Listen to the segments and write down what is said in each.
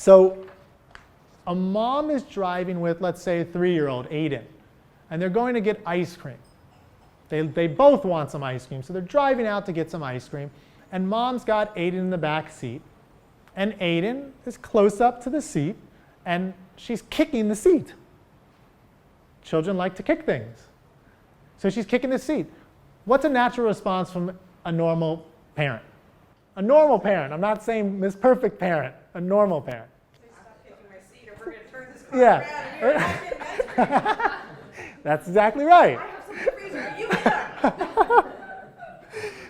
So a mom is driving with, let's say, a 3-year-old, Aiden, and they're going to get ice cream. They both want some ice cream, so they're driving out to get some ice cream, and mom's got Aiden in the back seat, and Aiden is close up to the seat, and she's kicking the seat. Children like to kick things. So she's kicking the seat. What's a natural response from a normal parent? A normal parent. I'm not saying this perfect parent. A normal parent. Please stop kicking my seat or we're going to turn this car around and you're not getting ice cream. That's exactly right. I have some in the freezer. You can.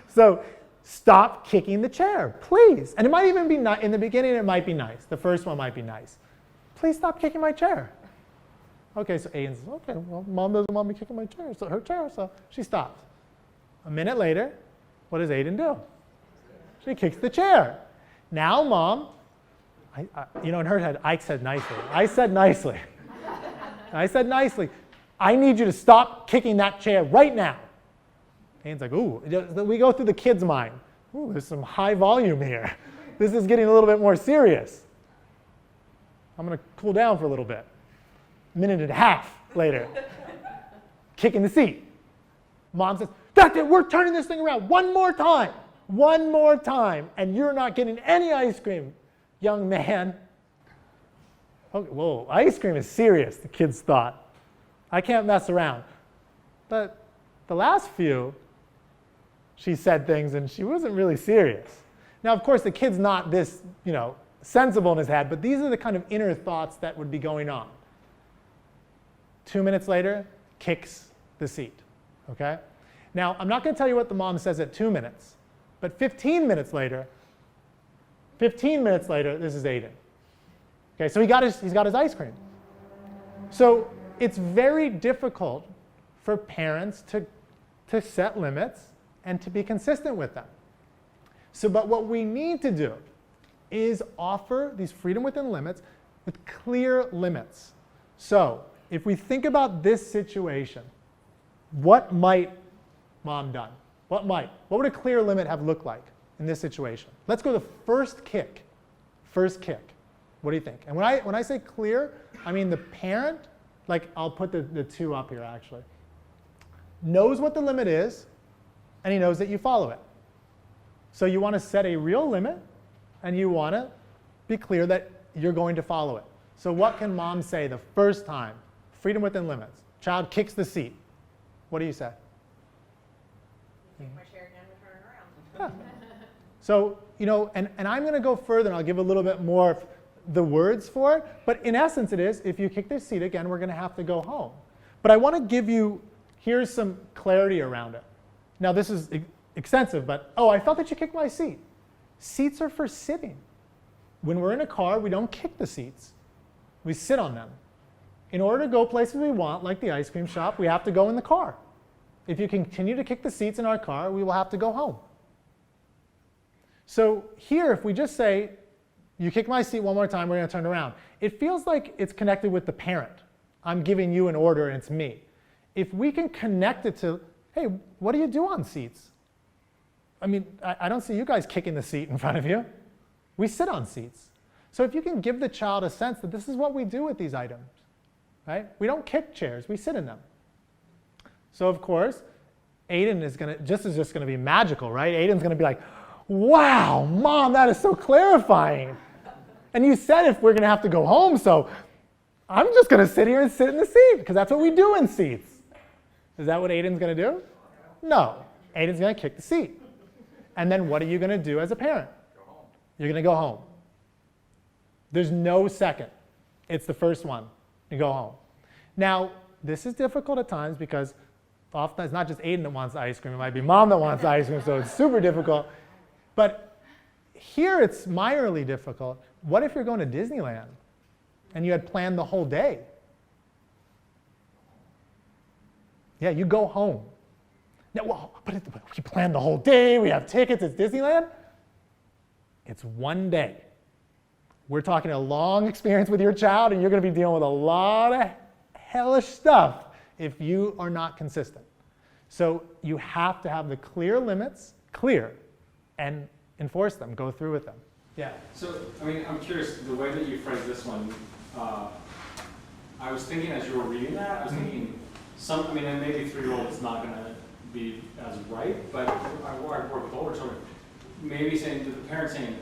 So stop kicking the chair, please. And it might even be nice. In the beginning, it might be nice. The first one might be nice. Please stop kicking my chair. Okay, so Aiden says, okay, well, mom doesn't want me kicking my chair, so her chair, so she stops. A minute later, what does Aiden do? She kicks the chair. Now, mom, in her head, I said nicely. I said nicely. I said nicely. I need you to stop kicking that chair right now. Aiden's like, ooh, we go through the kid's mind. Ooh, there's some high volume here. This is getting a little bit more serious. I'm going to cool down for a little bit. A minute and a half later, kicking the seat. Mom says, that's it, we're turning this thing around one more time, and you're not getting any ice cream, young man. Okay, whoa, ice cream is serious, the kids thought. I can't mess around. But the last few, she said things and she wasn't really serious. Now, of course, the kid's not this, sensible in his head, but these are the kind of inner thoughts that would be going on. 2 minutes later, kicks the seat, okay? Now, I'm not going to tell you what the mom says at 2 minutes, but 15 minutes later, this is Aiden. Okay, so he's got his ice cream. So it's very difficult for parents to set limits and to be consistent with them. But what we need to do is offer these freedom within limits with clear limits. So if we think about this situation, what might mom done? What would a clear limit have looked like in this situation? Let's go to the first kick. First kick. What do you think? And when I say clear, I mean the parent, like I'll put the two up here actually, knows what the limit is, and he knows that you follow it. So you want to set a real limit, and you want to be clear that you're going to follow it. So what can mom say the first time? Freedom within limits. Child kicks the seat. What do you say? Kick my chair again and turn it around. Yeah. So, and I'm going to go further, and I'll give a little bit more of the words for it. But in essence, it is, if you kick the seat again, we're going to have to go home. But I want to give you, here's some clarity around it. Now, this is extensive, but, I felt that you kicked my seat. Seats are for sitting. When we're in a car, we don't kick the seats. We sit on them. In order to go places we want, like the ice cream shop, we have to go in the car. If you continue to kick the seats in our car, we will have to go home. So here, if we just say, you kick my seat one more time, we're going to turn around. It feels like it's connected with the parent. I'm giving you an order and it's me. If we can connect it to, hey, what do you do on seats? I mean, I don't see you guys kicking the seat in front of you. We sit on seats. So if you can give the child a sense that this is what we do with these items, right? We don't kick chairs, we sit in them. So of course, Aiden is just going to be magical, right? Aiden's going to be like, wow, Mom, that is so clarifying. And you said if we're going to have to go home, so I'm just going to sit here and sit in the seat, because that's what we do in seats. Is that what Aiden's going to do? No. Aiden's going to kick the seat. And then what are you going to do as a parent? Go home. You're going to go home. There's no second. It's the first one. You go home. Now, this is difficult at times because often it's not just Aiden that wants ice cream. It might be Mom that wants ice cream, so it's super difficult. But here it's minorly difficult. What if you're going to Disneyland and you had planned the whole day? Yeah, you go home. Now, well, but we planned the whole day, we have tickets, it's Disneyland. It's one day. We're talking a long experience with your child, and you're going to be dealing with a lot of hellish stuff if you are not consistent. So you have to have the clear limits, clear, and enforce them, go through with them. Yeah. So, I mean, I'm curious, the way that you phrased this one, I was thinking as you were reading that, I was thinking, I mean, and maybe 3-year-old is not going to be as right, but I work with older children, maybe saying to the parent saying,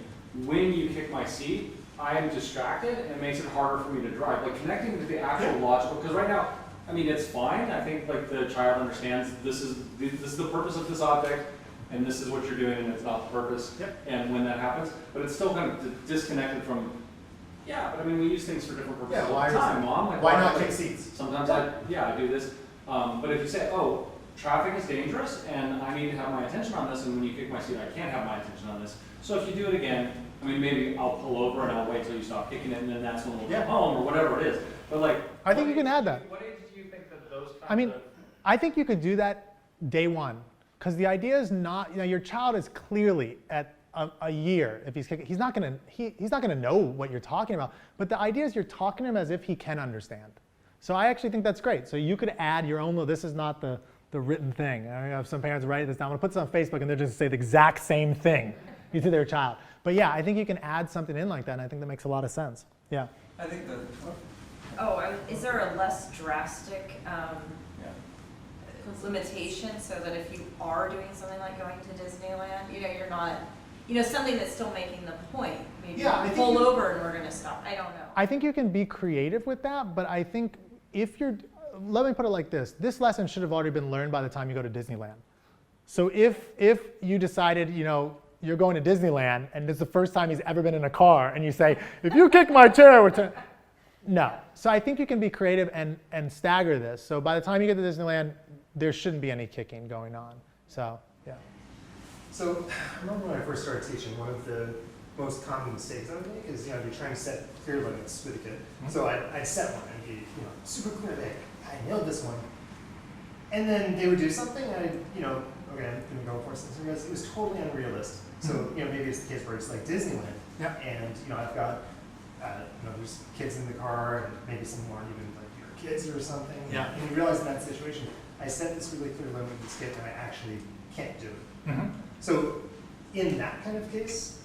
when you kick my seat, I am distracted and it makes it harder for me to drive. Like connecting with the actual logical, because right now, I mean, it's fine. I think like the child understands this is the purpose of this object, and this is what you're doing, and it's not the purpose. Yep. And when that happens, but it's still kind of disconnected from. Yeah, but I mean, we use things for different purposes all the time, Mom. Like, why not kick seats? Sometimes I do this. But if you say, oh, traffic is dangerous, and I need to have my attention on this, and when you kick my seat, I can't have my attention on this. So if you do it again, I mean, maybe I'll pull over and I'll wait till you stop kicking it, and then that's when we'll go home or whatever it is. But like, I think you can add that. What age do you think that those kinds I mean, of... I think you could do that day one, because the idea is not, your child is clearly at a year. If he's not gonna know what you're talking about. But the idea is you're talking to him as if he can understand. So I actually think that's great. So you could add your own. This is not the written thing. I have some parents write this down. I'm gonna put this on Facebook and they're just say the exact same thing to their child. But yeah, I think you can add something in like that, and I think that makes a lot of sense. Yeah. I think that. Is there a less drastic limitation so that if you are doing something like going to Disneyland, you're not, something that's still making the point. Maybe pull over and we're going to stop. I don't know. I think you can be creative with that, but I think let me put it like this. This lesson should have already been learned by the time you go to Disneyland. So if you decided, you're going to Disneyland and this is the first time he's ever been in a car and you say, if you kick my chair, no. So I think you can be creative and stagger this. So by the time you get to Disneyland, there shouldn't be any kicking going on. So, yeah. So I remember when I first started teaching, one of the most common mistakes I would make is, you're trying to set clear limits with a kid. So I'd set one and be, super clear, I nailed this one. And then they would do something, and okay, I'm gonna go for instance, it was totally unrealistic. So, maybe it's the case where it's like Disneyland, and, I've got, there's kids in the car, and maybe some more even like your kids or something. Yeah. And you realize in that situation, I set this really clear limit with this kid, and I actually can't do it. So, in that kind of case,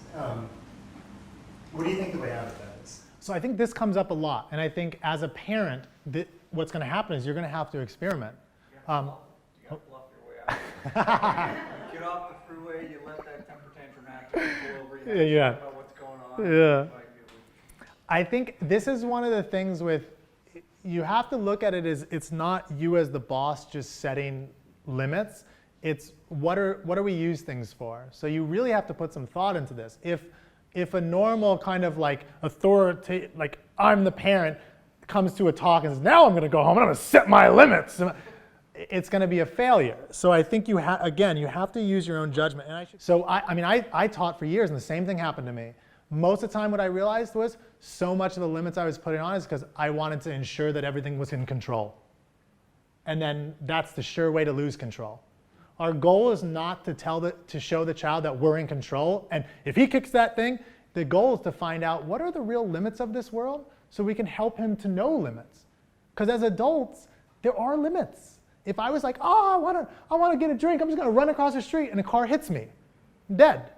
what do you think the way out of that is? So I think this comes up a lot, and I think as a parent, what's going to happen is you're going to have to experiment. You gotta bluff your way out. You get off the freeway, you let that temper tantrum happen, you pull over, you have to talk about what's going on. Yeah. I think this is one of the things you have to look at it as it's not you as the boss just setting limits. It's what are we use things for? So you really have to put some thought into this. If a normal kind of like authority, like I'm the parent, comes to a talk and says, now I'm going to go home and I'm going to set my limits, it's going to be a failure. So I think you have to use your own judgment. And I taught for years and the same thing happened to me. Most of the time what I realized was so much of the limits I was putting on is because I wanted to ensure that everything was in control. And then that's the sure way to lose control. Our goal is not to show the child that we're in control. And if he kicks that thing, the goal is to find out what are the real limits of this world so we can help him to know limits. Because as adults, there are limits. If I was like, I want to get a drink, I'm just going to run across the street and a car hits me, I'm dead.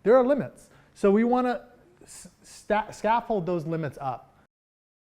There are limits. So we want to scaffold those limits up.